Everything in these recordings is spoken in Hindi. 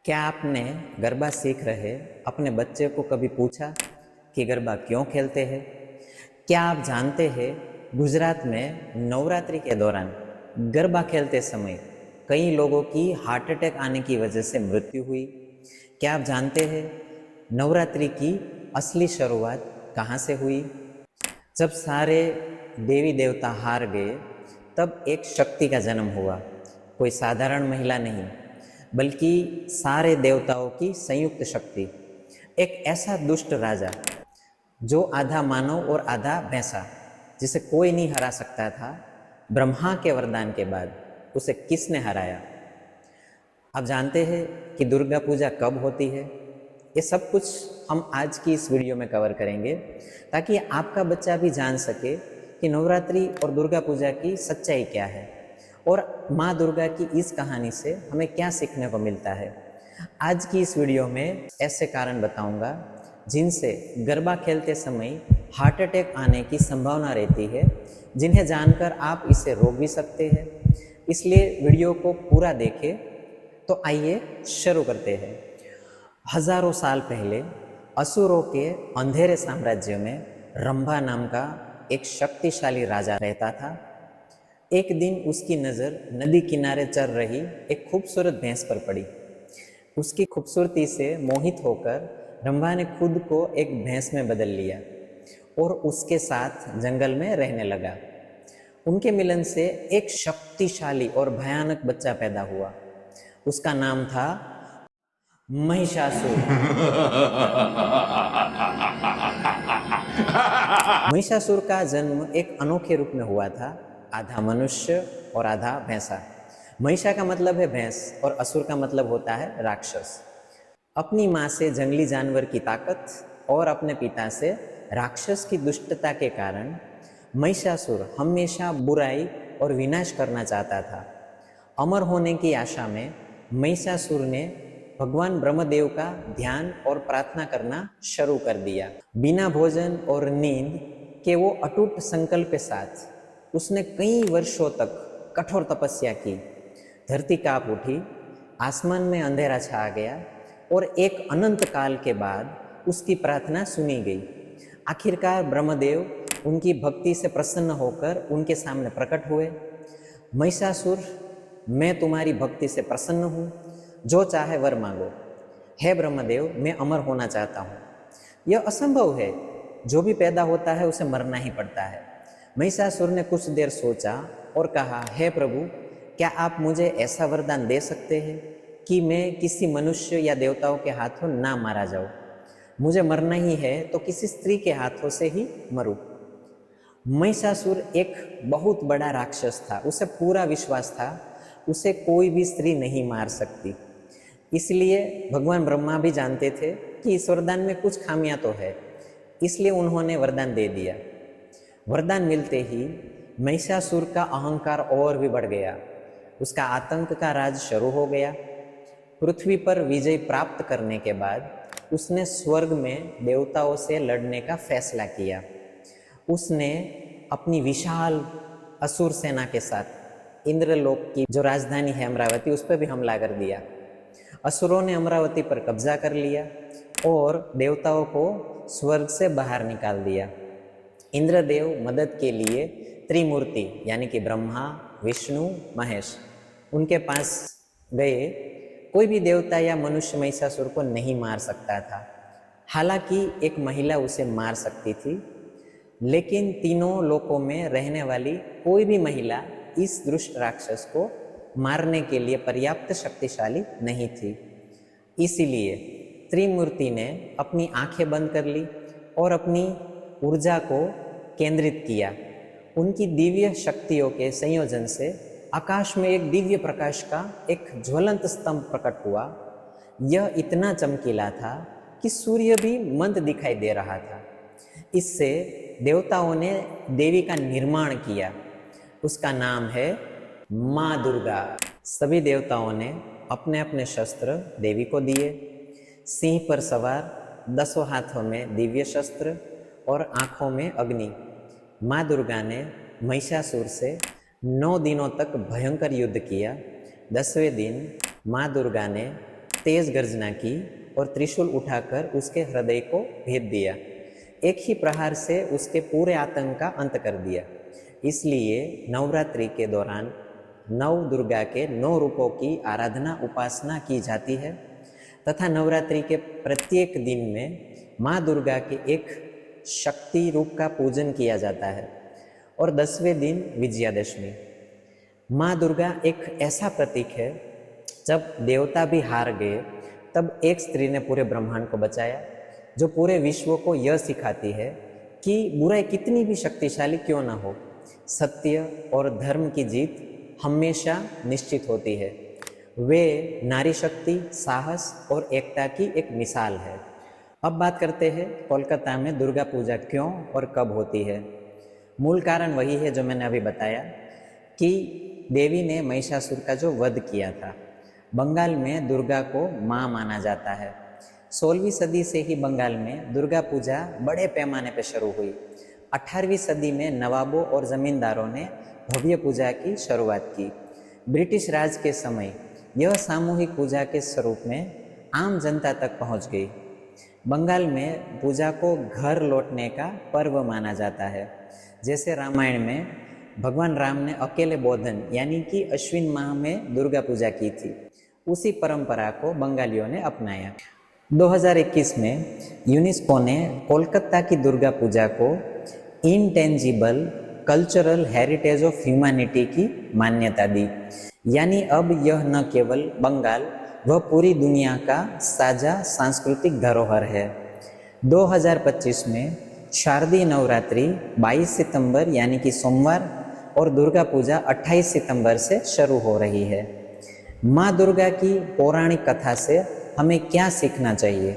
क्या आपने गरबा सीख रहे अपने बच्चे को कभी पूछा कि गरबा क्यों खेलते हैं? क्या आप जानते हैं गुजरात में नवरात्रि के दौरान गरबा खेलते समय कई लोगों की हार्ट अटैक आने की वजह से मृत्यु हुई? क्या आप जानते हैं नवरात्रि की असली शुरुआत कहाँ से हुई? जब सारे देवी देवता हार गए तब एक शक्ति का जन्म हुआ। कोई साधारण महिला नहीं बल्कि सारे देवताओं की संयुक्त शक्ति। एक ऐसा दुष्ट राजा जो आधा मानव और आधा भैंसा, जिसे कोई नहीं हरा सकता था, ब्रह्मा के वरदान के बाद उसे किसने हराया? आप जानते हैं कि दुर्गा पूजा कब होती है? ये सब कुछ हम आज की इस वीडियो में कवर करेंगे ताकि आपका बच्चा भी जान सके कि नवरात्रि और दुर्गा पूजा की सच्चाई क्या है और माँ दुर्गा की इस कहानी से हमें क्या सीखने को मिलता है। आज की इस वीडियो में ऐसे कारण बताऊंगा जिनसे गरबा खेलते समय हार्ट अटैक आने की संभावना रहती है, जिन्हें जानकर आप इसे रोक भी सकते हैं। इसलिए वीडियो को पूरा देखें। तो आइए शुरू करते हैं। हजारों साल पहले असुरों के अंधेरे साम्राज्य में रंभा नाम का एक शक्तिशाली राजा रहता था। एक दिन उसकी नज़र नदी किनारे चल रही एक खूबसूरत भैंस पर पड़ी। उसकी खूबसूरती से मोहित होकर रंभा ने खुद को एक भैंस में बदल लिया और उसके साथ जंगल में रहने लगा। उनके मिलन से एक शक्तिशाली और भयानक बच्चा पैदा हुआ। उसका नाम था महिषासुर। महिषासुर का जन्म एक अनोखे रूप में हुआ था, आधा मनुष्य और आधा भैंसा। महिषा का मतलब है भैंस और असुर का मतलब होता है राक्षस। अपनी माँ से जंगली जानवर की ताकत और अपने पिता से राक्षस की दुष्टता के कारण महिषासुर हमेशा बुराई और विनाश करना चाहता था। अमर होने की आशा में महिषासुर ने भगवान ब्रह्मदेव का ध्यान और प्रार्थना करना शुरू कर दिया। बिना भोजन और नींद के वो अटूट संकल्प के साथ उसने कई वर्षों तक कठोर तपस्या की। धरती कांप उठी, आसमान में अंधेरा छा गया और एक अनंत काल के बाद उसकी प्रार्थना सुनी गई। आखिरकार ब्रह्मदेव उनकी भक्ति से प्रसन्न होकर उनके सामने प्रकट हुए। महिषासुर, मैं तुम्हारी भक्ति से प्रसन्न हूँ, जो चाहे वर मांगो। हे ब्रह्मदेव, मैं अमर होना चाहता हूँ। यह असंभव है, जो भी पैदा होता है उसे मरना ही पड़ता है। महिषासुर ने कुछ देर सोचा और कहा, हे प्रभु, क्या आप मुझे ऐसा वरदान दे सकते हैं कि मैं किसी मनुष्य या देवताओं के हाथों ना मारा जाऊं? मुझे मरना ही है तो किसी स्त्री के हाथों से ही मरूं। महिषासुर एक बहुत बड़ा राक्षस था। उसे पूरा विश्वास था उसे कोई भी स्त्री नहीं मार सकती। इसलिए भगवान ब्रह्मा भी जानते थे कि इस वरदान में कुछ खामियां तो है, इसलिए उन्होंने वरदान दे दिया। वरदान मिलते ही महिषासुर का अहंकार और भी बढ़ गया। उसका आतंक का राज शुरू हो गया। पृथ्वी पर विजय प्राप्त करने के बाद उसने स्वर्ग में देवताओं से लड़ने का फैसला किया। उसने अपनी विशाल असुर सेना के साथ इंद्रलोक की जो राजधानी है अमरावती, उस पर भी हमला कर दिया। असुरों ने अमरावती पर कब्जा कर लिया और देवताओं को स्वर्ग से बाहर निकाल दिया। इंद्रदेव मदद के लिए त्रिमूर्ति यानी कि ब्रह्मा, विष्णु, महेश, उनके पास गए। कोई भी देवता या मनुष्य महिषासुर को नहीं मार सकता था। हालांकि एक महिला उसे मार सकती थी, लेकिन तीनों लोकों में रहने वाली कोई भी महिला इस दुष्ट राक्षस को मारने के लिए पर्याप्त शक्तिशाली नहीं थी। इसीलिए त्रिमूर्ति ने अपनी आंखें बंद कर ली और अपनी ऊर्जा को केंद्रित किया। उनकी दिव्य शक्तियों के संयोजन से आकाश में एक दिव्य प्रकाश का एक ज्वलंत स्तंभ प्रकट हुआ। यह इतना चमकीला था कि सूर्य भी मंद दिखाई दे रहा था। इससे देवताओं ने देवी का निर्माण किया। उसका नाम है माँ दुर्गा। सभी देवताओं ने अपने अपने शस्त्र देवी को दिए। सिंह पर सवार, 10 हाथों में दिव्य शस्त्र और आँखों में अग्नि। माँ दुर्गा ने महिषासुर से 9 दिनों तक भयंकर युद्ध किया। 10वें दिन माँ दुर्गा ने तेज गर्जना की और त्रिशूल उठाकर उसके हृदय को भेद दिया। एक ही प्रहार से उसके पूरे आतंक का अंत कर दिया। इसलिए नवरात्रि के दौरान नव दुर्गा के 9 रूपों की आराधना उपासना की जाती है तथा नवरात्रि के प्रत्येक दिन में माँ दुर्गा के एक शक्ति रूप का पूजन किया जाता है और 10वें दिन विजयादशमी। माँ दुर्गा एक ऐसा प्रतीक है, जब देवता भी हार गए तब एक स्त्री ने पूरे ब्रह्मांड को बचाया, जो पूरे विश्व को यह सिखाती है कि बुराई कितनी भी शक्तिशाली क्यों न हो, सत्य और धर्म की जीत हमेशा निश्चित होती है। वे नारी शक्ति, साहस और एकता की एक मिसाल है। अब बात करते हैं कोलकाता में दुर्गा पूजा क्यों और कब होती है। मूल कारण वही है जो मैंने अभी बताया कि देवी ने महिषासुर का जो वध किया था। बंगाल में दुर्गा को माँ माना जाता है। 16वीं सदी से ही बंगाल में दुर्गा पूजा बड़े पैमाने पर शुरू हुई। 18वीं सदी में नवाबों और जमींदारों ने भव्य पूजा की शुरुआत की। ब्रिटिश राज के समय यह सामूहिक पूजा के स्वरूप में आम जनता तक पहुंच गई। बंगाल में पूजा को घर लौटने का पर्व माना जाता है। जैसे रामायण में भगवान राम ने अकेले बोधन यानी कि अश्विन माह में दुर्गा पूजा की थी, उसी परंपरा को बंगालियों ने अपनाया। 2021 में यूनेस्को ने कोलकाता की दुर्गा पूजा को intangible cultural heritage of humanity की मान्यता दी। यानी अब यह न केवल बंगाल व पूरी दुनिया का साझा सांस्कृतिक धरोहर है। 2025 में शारदीय नवरात्रि 22 सितंबर यानी कि सोमवार और दुर्गा पूजा 28 सितंबर से शुरू हो रही है। माँ दुर्गा की पौराणिक कथा से हमें क्या सीखना चाहिए?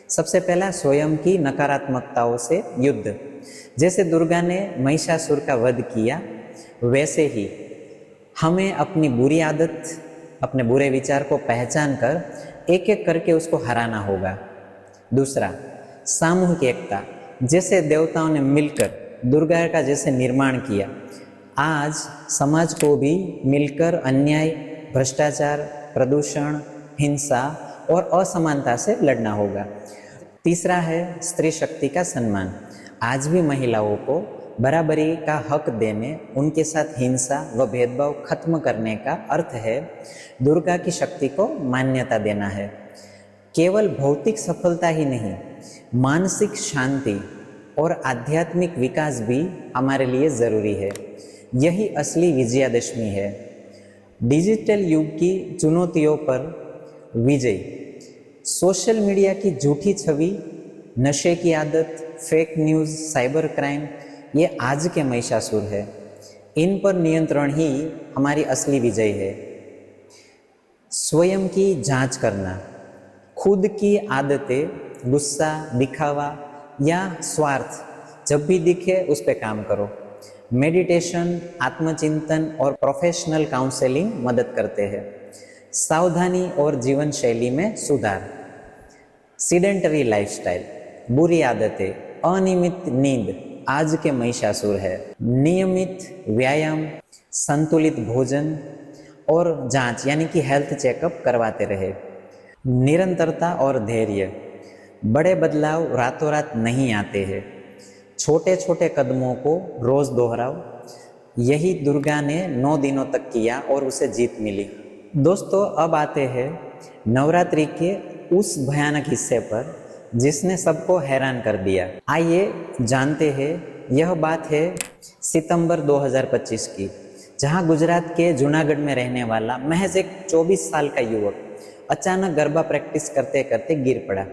सबसे पहला, स्वयं की नकारात्मकताओं से युद्ध। जैसे दुर्गा ने महिषासुर का वध किया, वैसे ही हमें अपनी बुरी आदत, अपने बुरे विचार को पहचान कर एक एक करके उसको हराना होगा। दूसरा, सामूहिक एकता। जैसे देवताओं ने मिलकर दुर्गा का जैसे निर्माण किया, आज समाज को भी मिलकर अन्याय, भ्रष्टाचार, प्रदूषण, हिंसा और असमानता से लड़ना होगा। तीसरा है स्त्री शक्ति का सम्मान। आज भी महिलाओं को बराबरी का हक देने, उनके साथ हिंसा व भेदभाव खत्म करने का अर्थ है दुर्गा की शक्ति को मान्यता देना है। केवल भौतिक सफलता ही नहीं, मानसिक शांति और आध्यात्मिक विकास भी हमारे लिए ज़रूरी है। यही असली विजयादशमी है। डिजिटल युग की चुनौतियों पर विजय। सोशल मीडिया की झूठी छवि, नशे की आदत, फेक न्यूज़, साइबर क्राइम, ये आज के महिषासुर है। इन पर नियंत्रण ही हमारी असली विजय है। स्वयं की जांच करना। खुद की आदतें, गुस्सा, दिखावा या स्वार्थ जब भी दिखे उस पर काम करो। मेडिटेशन, आत्मचिंतन और प्रोफेशनल काउंसलिंग मदद करते हैं। सावधानी और जीवन शैली में सुधार। सीडेंटरी लाइफस्टाइल, बुरी आदतें, अनियमित नींद आज के महिषासुर है। नियमित व्यायाम, संतुलित भोजन और जांच यानी कि हेल्थ चेकअप करवाते रहे। निरंतरता और धैर्य। बड़े बदलाव रातों रात नहीं आते हैं। छोटे छोटे कदमों को रोज दोहराओ। यही दुर्गा ने 9 दिनों तक किया और उसे जीत मिली। दोस्तों, अब आते हैं नवरात्रि के उस भयानक हिस्से पर जिसने सबको हैरान कर दिया। आइए जानते हैं। यह बात है सितंबर 2025 की, जहां गुजरात के जूनागढ़ में रहने वाला महज एक 24 साल का युवक अचानक गरबा प्रैक्टिस करते करते गिर पड़ा।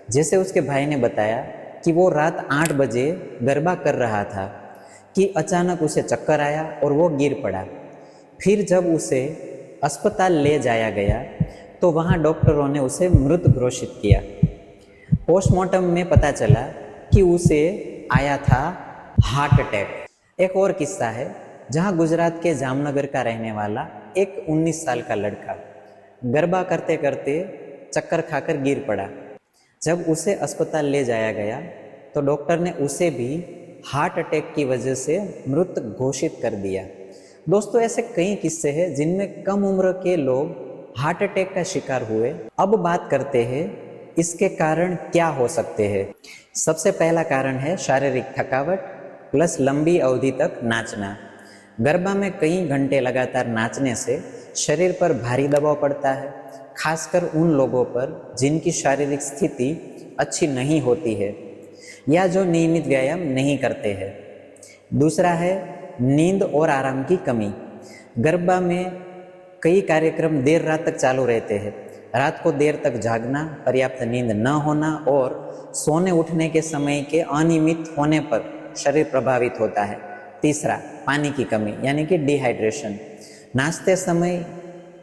जैसे उसके भाई ने बताया कि वो रात 8 बजे गरबा कर रहा था कि अचानक उसे चक्कर आया और वो गिर पड़ा। फिर जब उसे अस्पताल ले जाया गया तो वहाँ डॉक्टरों ने उसे मृत घोषित किया। पोस्टमार्टम में पता चला कि उसे आया था हार्ट अटैक। एक और किस्सा है जहाँ गुजरात के जामनगर का रहने वाला एक 19 साल का लड़का गरबा करते करते चक्कर खाकर गिर पड़ा। जब उसे अस्पताल ले जाया गया तो डॉक्टर ने उसे भी हार्ट अटैक की वजह से मृत घोषित कर दिया। दोस्तों, ऐसे कई किस्से हैं जिनमें कम उम्र के लोग हार्ट अटैक का शिकार हुए। अब बात करते हैं इसके कारण क्या हो सकते हैं। सबसे पहला कारण है शारीरिक थकावट प्लस लंबी अवधि तक नाचना। गरबा में कई घंटे लगातार नाचने से शरीर पर भारी दबाव पड़ता है, खासकर उन लोगों पर जिनकी शारीरिक स्थिति अच्छी नहीं होती है या जो नियमित व्यायाम नहीं करते हैं। दूसरा है नींद और आराम की कमी। गरबा में कई कार्यक्रम देर रात तक चालू रहते हैं। रात को देर तक जागना, पर्याप्त नींद न होना और सोने उठने के समय के अनियमित होने पर शरीर प्रभावित होता है। तीसरा पानी की कमी यानी कि डिहाइड्रेशन। नाचते समय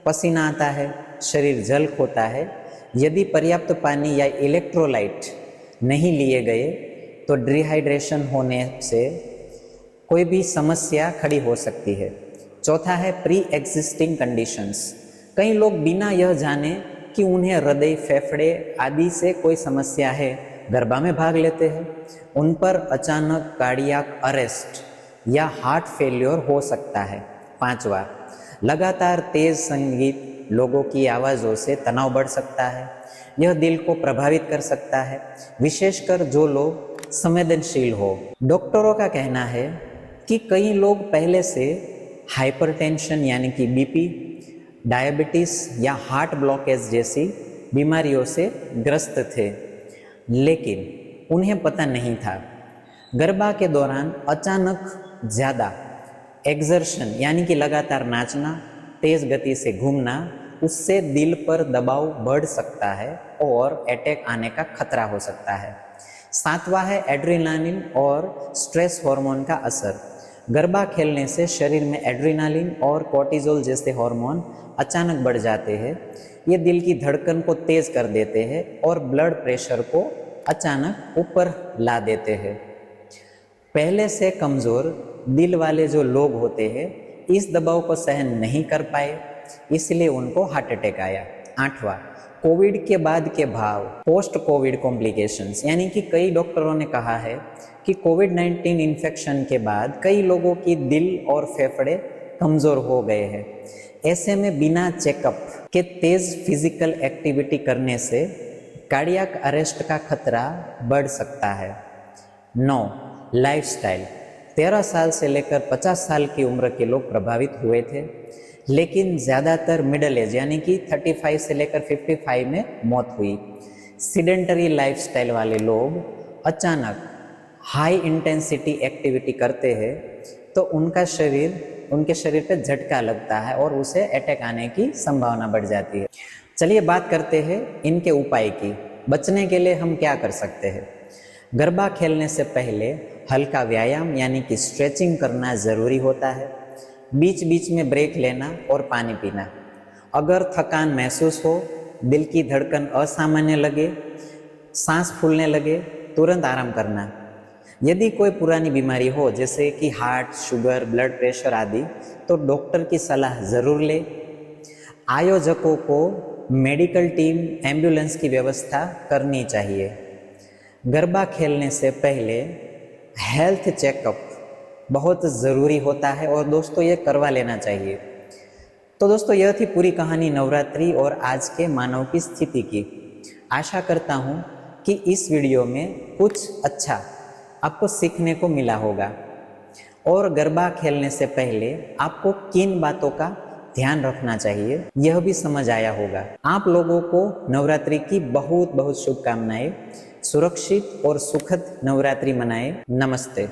पसीना आता है, शरीर जल खोता है। यदि पर्याप्त पानी या इलेक्ट्रोलाइट नहीं लिए गए तो डिहाइड्रेशन होने से कोई भी समस्या खड़ी हो सकती है। चौथा है प्री एग्जिस्टिंग कंडीशंस। कई लोग बिना यह जाने कि उन्हें हृदय, फेफड़े आदि से कोई समस्या है, गरबा में भाग लेते हैं। उन पर अचानक कार्डियक अरेस्ट या हार्ट फेल्योर हो सकता है। पांचवा, लगातार तेज संगीत, लोगों की आवाज़ों से तनाव बढ़ सकता है। यह दिल को प्रभावित कर सकता है, विशेषकर जो लोग संवेदनशील हो। डॉक्टरों का कहना है कि कई लोग पहले से हाइपरटेंशन यानी कि बीपी, डायबिटीज या हार्ट ब्लॉकेज जैसी बीमारियों से ग्रस्त थे, लेकिन उन्हें पता नहीं था। गरबा के दौरान अचानक ज़्यादा एक्सर्शन यानी कि लगातार नाचना, तेज गति से घूमना, उससे दिल पर दबाव बढ़ सकता है और अटैक आने का खतरा हो सकता है। सातवां है एड्रेनालिन और स्ट्रेस हार्मोन का असर। गरबा खेलने से शरीर में एड्रेनालिन और कोर्टिजोल जैसे हार्मोन अचानक बढ़ जाते हैं। ये दिल की धड़कन को तेज कर देते हैं और ब्लड प्रेशर को अचानक ऊपर ला देते हैं। पहले से कमज़ोर दिल वाले जो लोग होते हैं इस दबाव को सहन नहीं कर पाए, इसलिए उनको हार्ट अटैक आया। आठवां, कोविड के बाद के भाव, पोस्ट कोविड कॉम्प्लिकेशंस, यानी कि कई डॉक्टरों ने कहा है कि कोविड-19 इन्फेक्शन के बाद कई लोगों की दिल और फेफड़े कमज़ोर हो गए हैं। ऐसे में बिना चेकअप के तेज़ फिजिकल एक्टिविटी करने से कार्डियक अरेस्ट का खतरा बढ़ सकता है। 9, लाइफस्टाइल। 13 साल से लेकर 50 साल की उम्र के लोग प्रभावित हुए थे, लेकिन ज़्यादातर मिडल एज यानी कि 35 से लेकर 55 में मौत हुई। सीडेंटरी लाइफस्टाइल वाले लोग अचानक हाई इंटेंसिटी एक्टिविटी करते हैं तो उनके शरीर पे झटका लगता है और उसे अटैक आने की संभावना बढ़ जाती है। चलिए बात करते हैं इनके उपाय की। बचने के लिए हम क्या कर सकते हैं। गरबा खेलने से पहले हल्का व्यायाम यानी कि स्ट्रेचिंग करना ज़रूरी होता है। बीच बीच में ब्रेक लेना और पानी पीना। अगर थकान महसूस हो, दिल की धड़कन असामान्य लगे, सांस फूलने लगे, तुरंत आराम करना। यदि कोई पुरानी बीमारी हो जैसे कि हार्ट, शुगर, ब्लड प्रेशर आदि, तो डॉक्टर की सलाह ज़रूर ले। आयोजकों को मेडिकल टीम, एम्बुलेंस की व्यवस्था करनी चाहिए। गरबा खेलने से पहले हेल्थ चेकअप बहुत ज़रूरी होता है और दोस्तों ये करवा लेना चाहिए। तो दोस्तों यह थी पूरी कहानी नवरात्रि और आज के मानव की स्थिति की। आशा करता हूँ कि इस वीडियो में कुछ अच्छा आपको सीखने को मिला होगा और गरबा खेलने से पहले आपको किन बातों का ध्यान रखना चाहिए यह भी समझ आया होगा। आप लोगों को नवरात्रि की बहुत बहुत शुभकामनाएं। सुरक्षित और सुखद नवरात्रि मनाएं। नमस्ते।